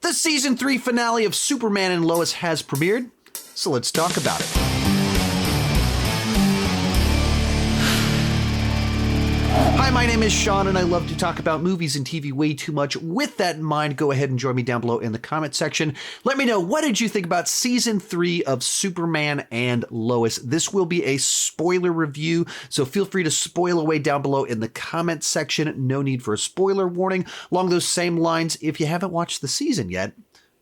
The season 3 finale of Superman and Lois has premiered, so let's talk about it. Hi, my name is Sean, and I love to talk about movies and TV way too much. With that in mind, go ahead and join me down below in the comment section. Let me know, what did you think about season 3 of Superman and Lois? This will be a spoiler review, so feel free to spoil away down below in the comment section. No need for a spoiler warning. Along those same lines, if you haven't watched the season yet,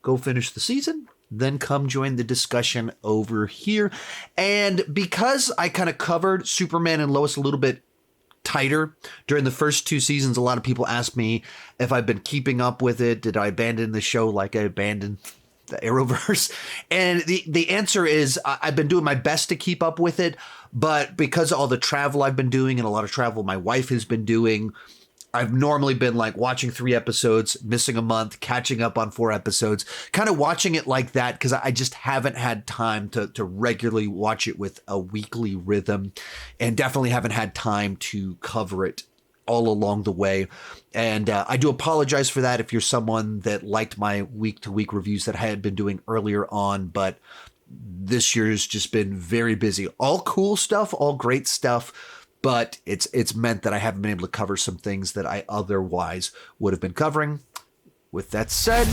go finish the season, then come join the discussion over here. And because I kind of covered Superman and Lois a little bit tighter during the first 2 seasons, a lot of people ask me if I've been keeping up with it. Did I abandon the show like I abandoned the Arrowverse? And the answer is I've been doing my best to keep up with it, but because of all the travel I've been doing and a lot of travel my wife has been doing, I've normally been like watching 3 episodes, missing a month, catching up on 4 episodes, kind of watching it like that because I just haven't had time to regularly watch it with a weekly rhythm, and definitely haven't had time to cover it all along the way. And I do apologize for that if you're someone that liked my week-to-week reviews that I had been doing earlier on, but this year's just been very busy. All cool stuff, all great stuff. But it's meant that I haven't been able to cover some things that I otherwise would have been covering. With that said,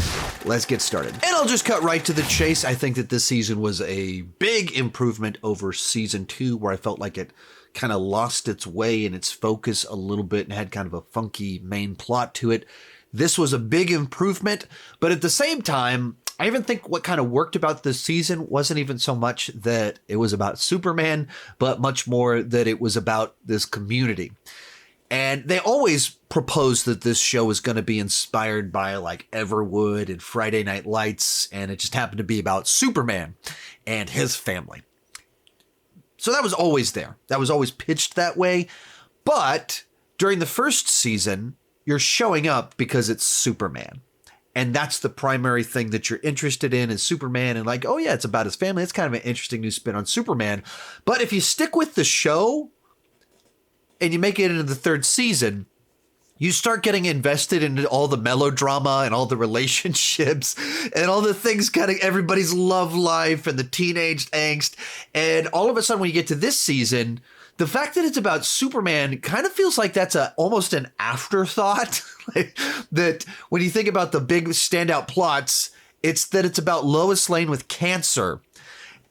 let's get started. And I'll just cut right to the chase. I think that this season was a big improvement over season 2, where I felt like it kind of lost its way and its focus a little bit and had kind of a funky main plot to it. This was a big improvement, but at the same time, I even think what kind of worked about this season wasn't even so much that it was about Superman, but much more that it was about this community. And they always proposed that this show was going to be inspired by like Everwood and Friday Night Lights, and it just happened to be about Superman and his family. So that was always there. That was always pitched that way. But during the first season, you're showing up because it's Superman. And that's the primary thing that you're interested in, is Superman. And like, oh yeah, it's about his family. It's kind of an interesting new spin on Superman. But if you stick with the show and you make it into the 3rd season, you start getting invested in all the melodrama and all the relationships and all the things, kind of everybody's love life and the teenage angst. And all of a sudden, when you get to this season, the fact that it's about Superman kind of feels like that's almost an afterthought. Like, that when you think about the big standout plots, it's about Lois Lane with cancer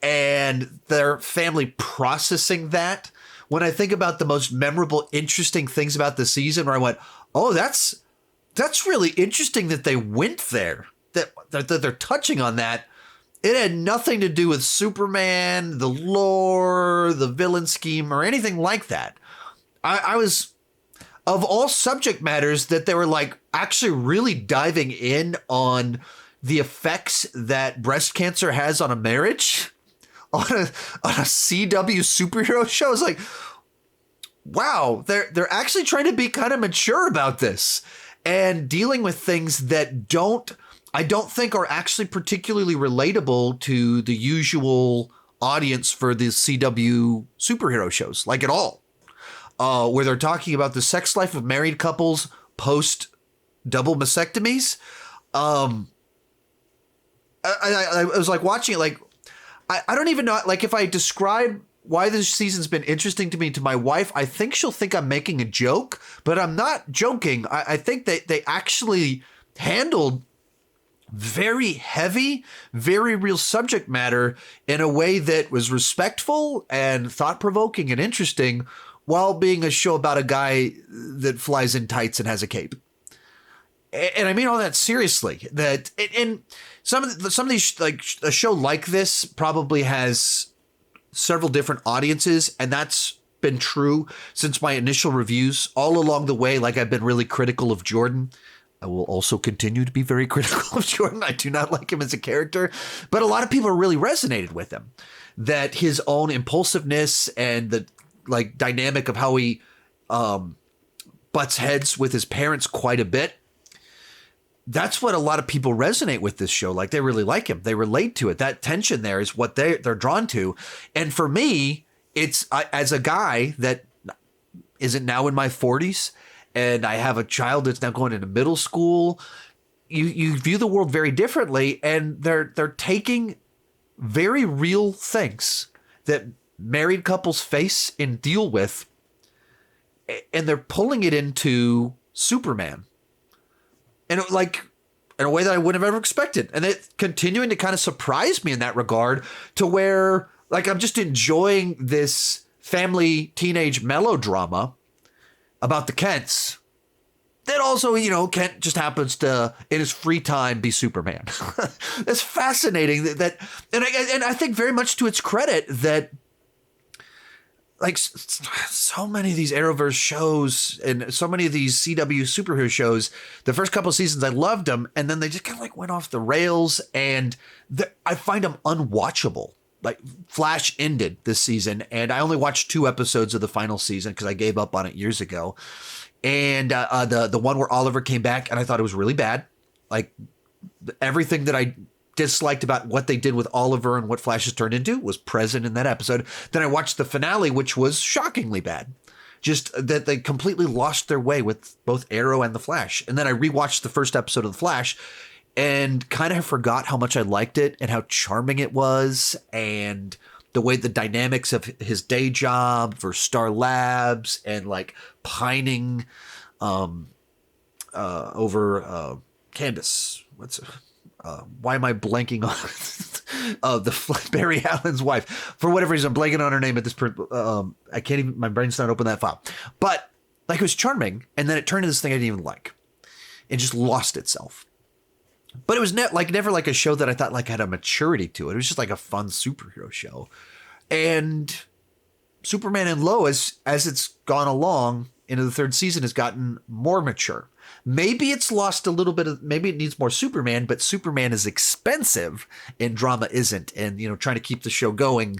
and their family processing that. When I think about the most memorable, interesting things about the season, where I went, oh, that's really interesting that they went there, that they're touching on that. It had nothing to do with Superman, the lore, the villain scheme, or anything like that. I was, of all subject matters, that they were like actually really diving in on the effects that breast cancer has on a marriage, on a CW superhero show. I was like, wow, they're actually trying to be kind of mature about this and dealing with things that I don't think are actually particularly relatable to the usual audience for the CW superhero shows, like at all. Where they're talking about the sex life of married couples post double mastectomies. I was like watching it, like, I don't even know, like, if I describe why this season's been interesting to me to my wife, I think she'll think I'm making a joke, but I'm not joking. I think that they actually handled very heavy, very real subject matter in a way that was respectful and thought-provoking and interesting, while being a show about a guy that flies in tights and has a cape. And I mean all that seriously. That and some of these, like, a show like this probably has several different audiences, and that's been true since my initial reviews all along the way. Like, I've been really critical of Jordan. I will also continue to be very critical of Jordan. I do not like him as a character, but a lot of people really resonated with him. That his own impulsiveness and the like dynamic of how he butts heads with his parents quite a bit. That's what a lot of people resonate with this show. Like, they really like him. They relate to it. That tension there is what they're drawn to. And for me, it's as a guy that isn't now in my 40s, and I have a child that's now going into middle school, you view the world very differently, and they're taking very real things that married couples face and deal with, and they're pulling it into Superman. And like in a way that I wouldn't have ever expected. And it continuing to kind of surprise me in that regard, to where like I'm just enjoying this family teenage melodrama about the Kents. That also, you know, Kent just happens to, in his free time, be Superman. It's fascinating and I think very much to its credit that, like, so many of these Arrowverse shows and so many of these CW superhero shows, the first couple of seasons I loved them, and then they just kind of like went off the rails, and I find them unwatchable. Like, Flash ended this season, and I only watched 2 episodes of the final season because I gave up on it years ago. And the one where Oliver came back, and I thought it was really bad. Like, everything that I disliked about what they did with Oliver and what Flash has turned into was present in that episode. Then I watched the finale, which was shockingly bad. Just that they completely lost their way with both Arrow and the Flash. And then I rewatched the first episode of the Flash and kind of forgot how much I liked it and how charming it was, and the way the dynamics of his day job for Star Labs and like pining over Candace. Why am I blanking on the Barry Allen's wife? For whatever reason, I'm blanking on her name at this point. I can't even, my brain's not open that file. But like, it was charming, and then it turned into this thing I didn't even like. It just lost itself. But it was never like a show that I thought like had a maturity to it. It was just like a fun superhero show. And Superman and Lois, as it's gone along into the 3rd season, has gotten more mature. Maybe it's lost a little bit of, maybe it needs more Superman, but Superman is expensive and drama isn't. And, you know, trying to keep the show going,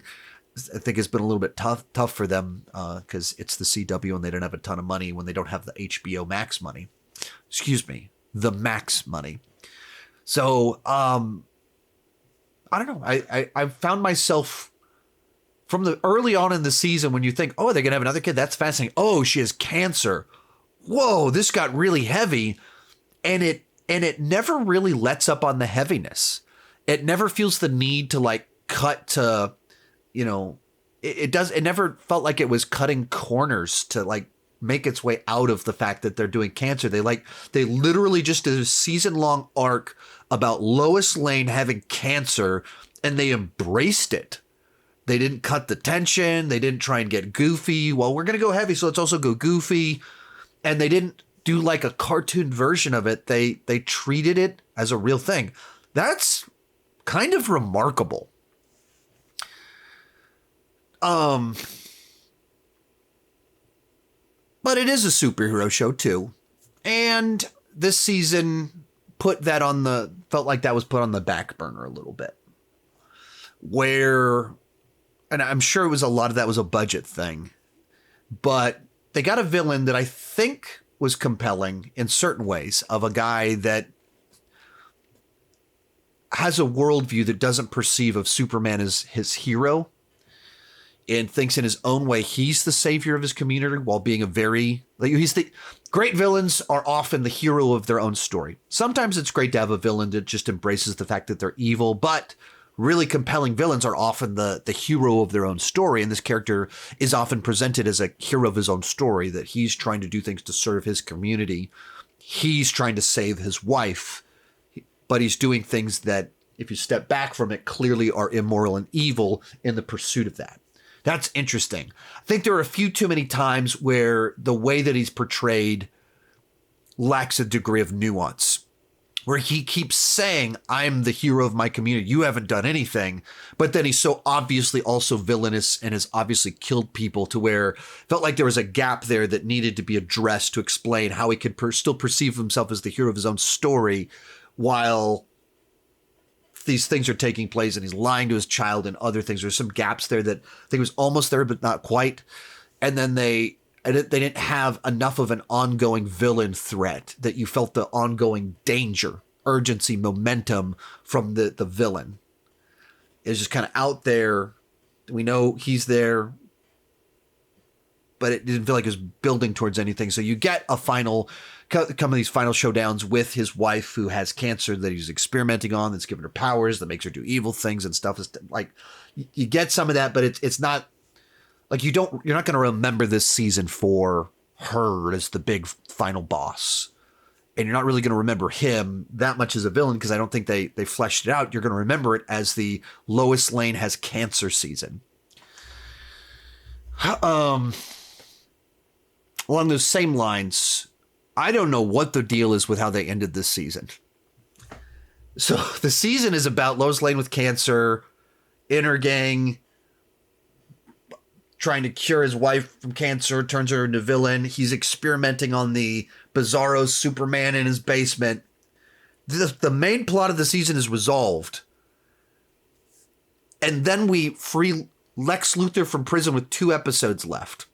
I think has been a little bit tough for them because it's the CW and they don't have a ton of money when they don't have the HBO Max money. Excuse me, the Max money. So, I don't know. I found myself from the early on in the season when you think, oh, they're going to have another kid. That's fascinating. Oh, she has cancer. Whoa, this got really heavy. And it never really lets up on the heaviness. It never feels the need to like cut to, you know, it never felt like it was cutting corners to like make its way out of the fact that they're doing cancer. They literally just did a season-long arc about Lois Lane having cancer, and they embraced it. They didn't cut the tension. They didn't try and get goofy. Well, we're going to go heavy, so let's also go goofy. And they didn't do like a cartoon version of it. They treated it as a real thing. That's kind of remarkable. But it is a superhero show too. And this season felt like that was put on the back burner a little bit. And I'm sure it was a lot of that was a budget thing, but they got a villain that I think was compelling in certain ways, of a guy that has a worldview that doesn't perceive of Superman as his hero and thinks in his own way he's the savior of his community while being great villains are often the hero of their own story. Sometimes it's great to have a villain that just embraces the fact that they're evil, but really compelling villains are often the hero of their own story. And this character is often presented as a hero of his own story, that he's trying to do things to serve his community. He's trying to save his wife, but he's doing things that, if you step back from it, clearly are immoral and evil in the pursuit of that. That's interesting. I think there are a few too many times where the way that he's portrayed lacks a degree of nuance, where he keeps saying, I'm the hero of my community. You haven't done anything. But then he's so obviously also villainous and has obviously killed people, to where it felt like there was a gap there that needed to be addressed to explain how he could still perceive himself as the hero of his own story while these things are taking place and he's lying to his child and other things. There's some gaps there that I think was almost there, but not quite. And then they didn't have enough of an ongoing villain threat that you felt the ongoing danger, urgency, momentum from the villain. It's just kind of out there. We know he's there, but it didn't feel like it was building towards anything. So you get a final, come of these final showdowns with his wife who has cancer that he's experimenting on, that's given her powers, that makes her do evil things and stuff. It's like you get some of that, but it's not like you're not going to remember this season for her as the big final boss. And you're not really going to remember him that much as a villain because I don't think they fleshed it out. You're going to remember it as the Lois Lane has cancer season. Along those same lines, I don't know what the deal is with how they ended this season. So the season is about Lois Lane with cancer, inner gang, trying to cure his wife from cancer, turns her into villain. He's experimenting on the Bizarro Superman in his basement. The main plot of the season is resolved. And then we free Lex Luthor from prison with 2 episodes left.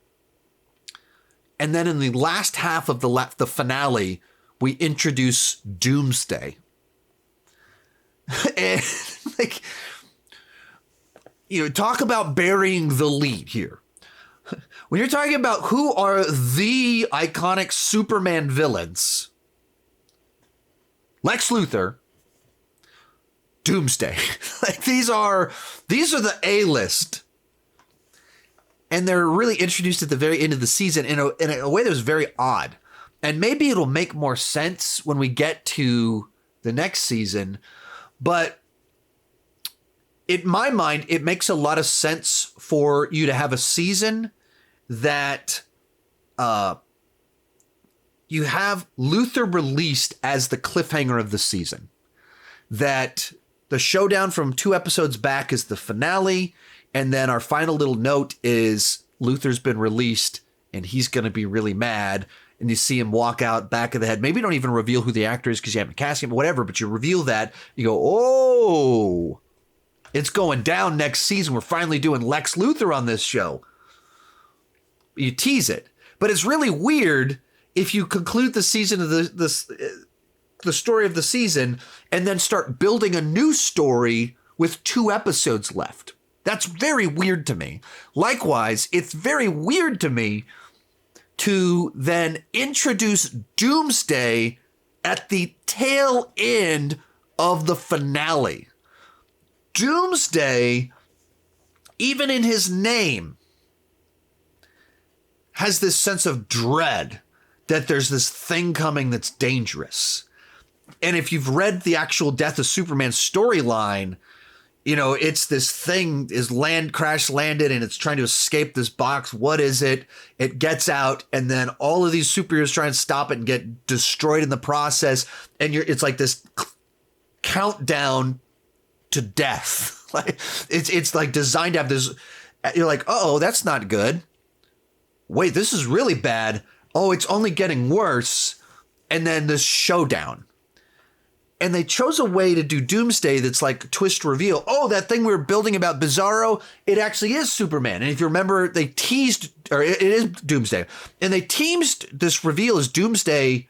And then in the last half of the finale, we introduce Doomsday. And like, talk about burying the lead here. When you're talking about who are the iconic Superman villains, Lex Luthor, Doomsday. Like these are the A-list. And they're really introduced at the very end of the season in a way that was very odd. And maybe it'll make more sense when we get to the next season. But in my mind, it makes a lot of sense for you to have a season that you have Luthor released as the cliffhanger of the season. That the showdown from 2 episodes back is the finale. And then our final little note is Luthor's been released and he's going to be really mad. And you see him walk out back of the head. Maybe don't even reveal who the actor is because you haven't cast him, whatever. But you reveal that. You go, oh, it's going down next season. We're finally doing Lex Luthor on this show. You tease it. But it's really weird if you conclude the season of the story of the season and then start building a new story with 2 episodes left. That's very weird to me. Likewise, it's very weird to me to then introduce Doomsday at the tail end of the finale. Doomsday, even in his name, has this sense of dread that there's this thing coming that's dangerous. And if you've read the actual Death of Superman storyline, it's this thing is crash landed and it's trying to escape this box. What is it? It gets out and then all of these superheroes try and stop it and get destroyed in the process. And it's like this countdown to death. Like it's like designed to have this. You're like, oh, that's not good. Wait, this is really bad. Oh, it's only getting worse. And then this showdown. And they chose a way to do Doomsday that's like twist reveal. Oh, that thing we were building about Bizarro, it actually is Superman. And if you remember, they teased, or it is Doomsday. And they teased this reveal as Doomsday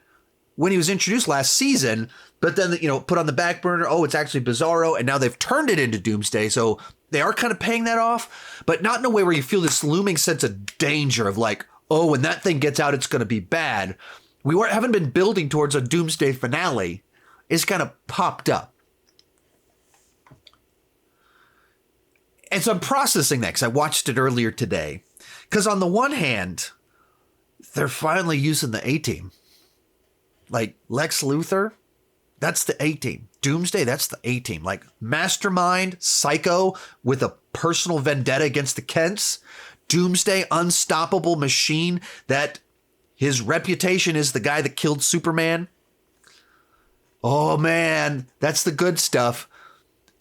when he was introduced last season. But then, put on the back burner, oh, it's actually Bizarro. And now they've turned it into Doomsday. So they are kind of paying that off, but not in a way where you feel this looming sense of danger of like, oh, when that thing gets out, it's going to be bad. We haven't been building towards a Doomsday finale. It's kind of popped up. And so I'm processing that because I watched it earlier today. Because on the one hand, they're finally using the A-team. Like Lex Luthor, that's the A-team. Doomsday, that's the A-team. Like mastermind, psycho with a personal vendetta against the Kents. Doomsday, unstoppable machine that his reputation is the guy that killed Superman. Oh, man, that's the good stuff.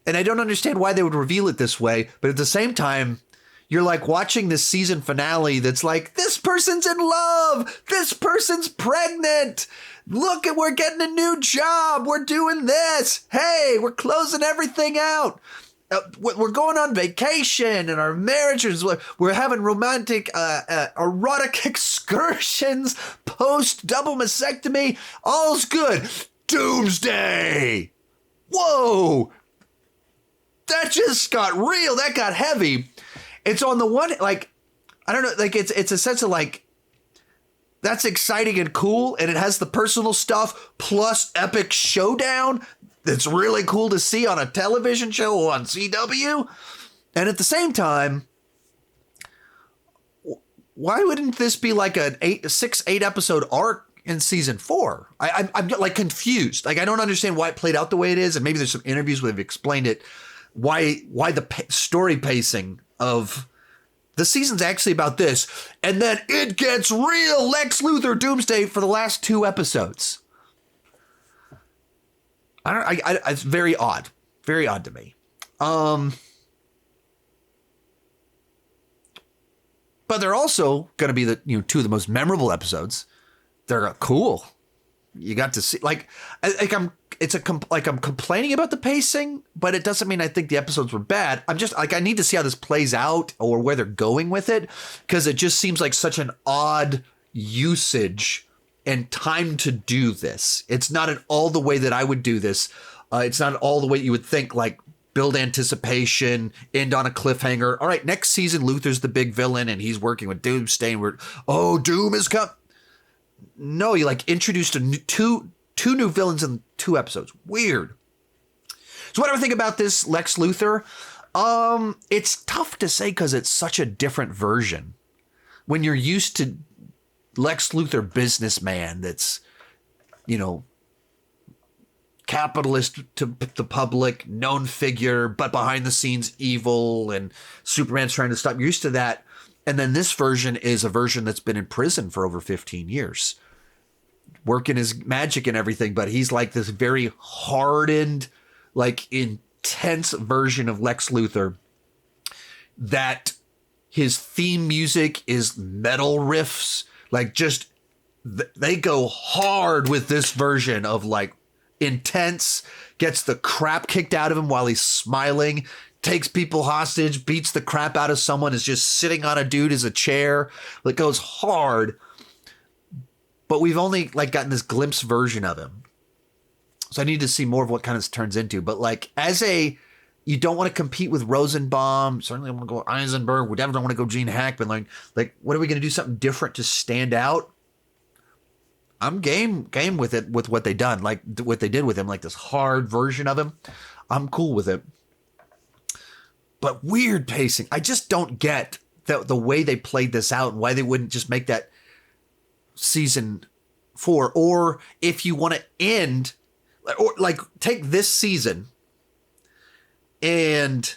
And I don't understand why they would reveal it this way. But at the same time, you're like watching this season finale that's like, this person's in love. This person's pregnant. Look, we're getting a new job. We're doing this. Hey, we're closing everything out. We're going on vacation and our marriages. We're having romantic, erotic excursions post double mastectomy. All's good. Doomsday! Whoa! That just got real. That got heavy. It's on the one, like, I don't know, like it's a sense of like, that's exciting and cool, and it has the personal stuff plus epic showdown that's really cool to see on a television show on CW. And at the same time, why wouldn't this be like an 8 episode arc in season 4? I'm like confused. Like, I don't understand why it played out the way it is. And maybe there's some interviews where they've explained it. Why the story pacing of the season's actually about this. And then it gets real Lex Luthor Doomsday for the last 2 episodes. It's very odd. Very odd to me. But they're also going to be the 2 of the most memorable episodes. They're cool. You got to see I'm complaining about the pacing, but it doesn't mean I think the episodes were bad. I'm just like, I need to see how this plays out or where they're going with it, because it just seems like such an odd usage and time to do this. It's not at all the way that I would do this. It's not at all the way you would think, like, build anticipation, end on a cliffhanger. All right, next season, Luthor's the big villain and he's working with Doomsday and Doom is come. No, you like introduced two new villains in 2 episodes. Weird. So what do I think about this Lex Luthor? It's tough to say because it's such a different version. When you're used to Lex Luthor businessman that's, capitalist to the public, known figure, but behind the scenes evil, and Superman's trying to stop. You're used to that. And then this version is a version that's been in prison for over 15 years, working his magic and everything. But he's like this very hardened, like intense version of Lex Luthor that his theme music is metal riffs. Like, just they go hard with this version of like intense, gets the crap kicked out of him while he's smiling, takes people hostage, beats the crap out of someone, is just sitting on a dude as a chair. It goes hard. But we've only like gotten this glimpse version of him. So I need to see more of what kind of turns into. But like, you don't want to compete with Rosenbaum. Certainly I want to go Eisenberg. We definitely don't want to go Gene Hackman. Like, what are we going to do? Something different to stand out? I'm game with it, with what they done, like what they did with him, like this hard version of him. I'm cool with it. But weird pacing. I just don't get the way they played this out and why they wouldn't just make that season 4. Or if you want to end, or like take this season and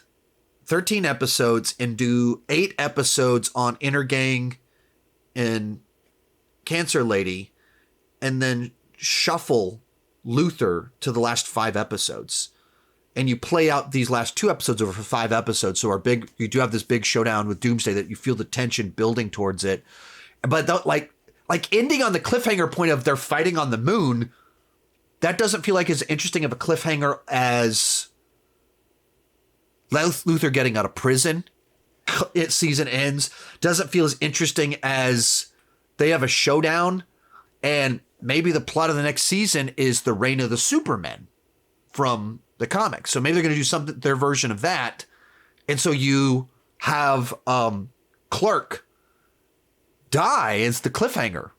13 episodes and do 8 episodes on Inner Gang and Cancer Lady, and then shuffle Luthor to the last 5 episodes. And you play out these last 2 episodes over for 5 episodes. So you do have this big showdown with Doomsday that you feel the tension building towards it. But like ending on the cliffhanger point of they're fighting on the moon, that doesn't feel like as interesting of a cliffhanger as Luthor getting out of prison. Season ends. Doesn't feel as interesting as they have a showdown. And maybe the plot of the next season is the reign of the Supermen from the comics. So maybe they're going to do their version of that. And so you have Clark die as the cliffhanger.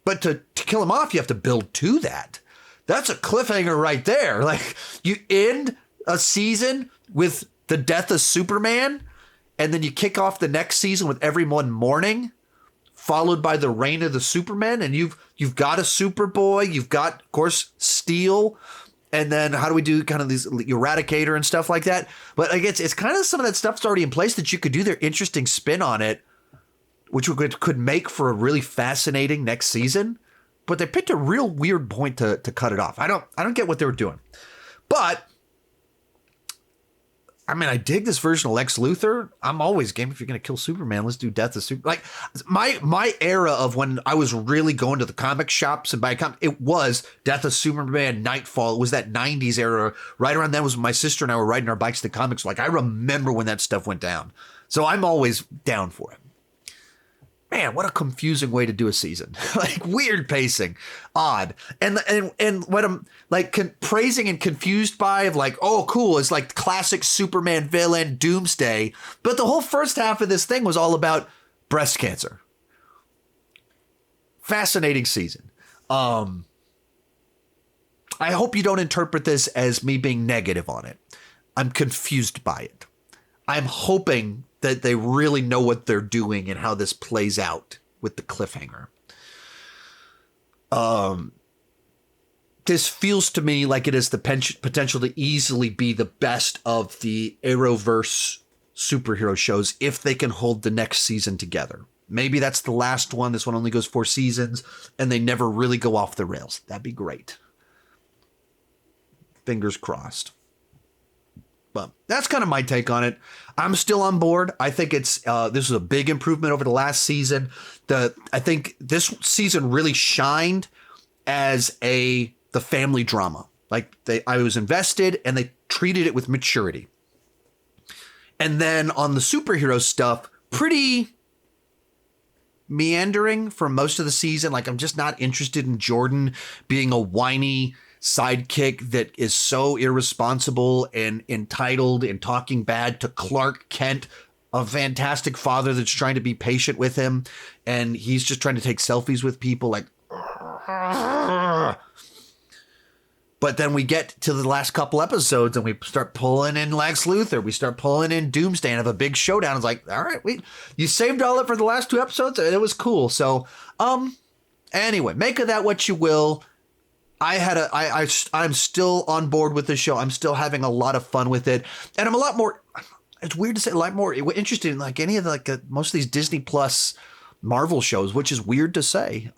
But to kill him off, you have to build to that. That's a cliffhanger right there. Like, you end a season with the death of Superman, and then you kick off the next season with everyone mourning, followed by the reign of the Supermen, and you've got a Superboy, you've got, of course, Steel, and then how do we do kind of these Eradicator and stuff like that? But like it's kind of some of that stuff's already in place that you could do their interesting spin on it, which could make for a really fascinating next season. But they picked a real weird point to cut it off. I don't get what they were doing, but I mean, I dig this version of Lex Luthor. I'm always game. If you're going to kill Superman, let's do Death of Superman. Like my era of when I was really going to the comic shops and buy it was Death of Superman, Nightfall. It was that 90s era. Right around then was when my sister and I were riding our bikes to comics. Like, I remember when that stuff went down. So I'm always down for it. man, what a confusing way to do a season. Like weird pacing, odd. And what I'm like praising and confused by of like, oh, cool. It's like classic Superman villain doomsday. But the whole first half of this thing was all about breast cancer. Fascinating season. I hope you don't interpret this as me being negative on it. I'm confused by it. I'm hoping that they really know what they're doing and how this plays out with the cliffhanger. This feels to me like it has the potential to easily be the best of the Arrowverse superhero shows if they can hold the next season together. Maybe that's the last one. This one only goes 4 seasons and they never really go off the rails. That'd be great. Fingers crossed. But that's kind of my take on it. I'm still on board. I think this is a big improvement over the last season. I think this season really shined as the family drama. Like I was invested and they treated it with maturity. And then on the superhero stuff, pretty meandering for most of the season. Like I'm just not interested in Jordan being a whiny sidekick that is so irresponsible and entitled and talking bad to Clark Kent, a fantastic father that's trying to be patient with him. And he's just trying to take selfies with people like, but then we get to the last couple episodes and we start pulling in Lex Luthor. We start pulling in Doomsday and have a big showdown. It's like, all right, you saved all it for the last 2 episodes. And it was cool. So, anyway, make of that what you will. I'm still on board with the show. I'm still having a lot of fun with it. And I'm a lot more, it's weird to say, a lot more interested in like any of the, most of these Disney Plus Marvel shows, which is weird to say,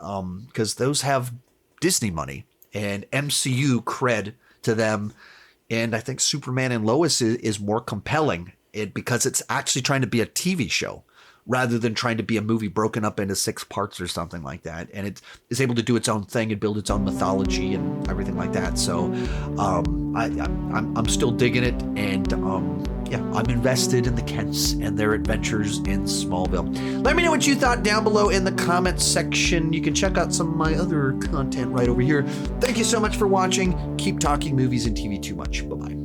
because those have Disney money and MCU cred to them. And I think Superman and Lois is more compelling because it's actually trying to be a TV show rather than trying to be a movie broken up into 6 parts or something like that. And it is able to do its own thing and build its own mythology and everything like that. So I'm still digging it. And I'm invested in the Kents and their adventures in Smallville. Let me know what you thought down below in the comments section. You can check out some of my other content right over here. Thank you so much for watching. Keep talking movies and TV too much. Bye-bye.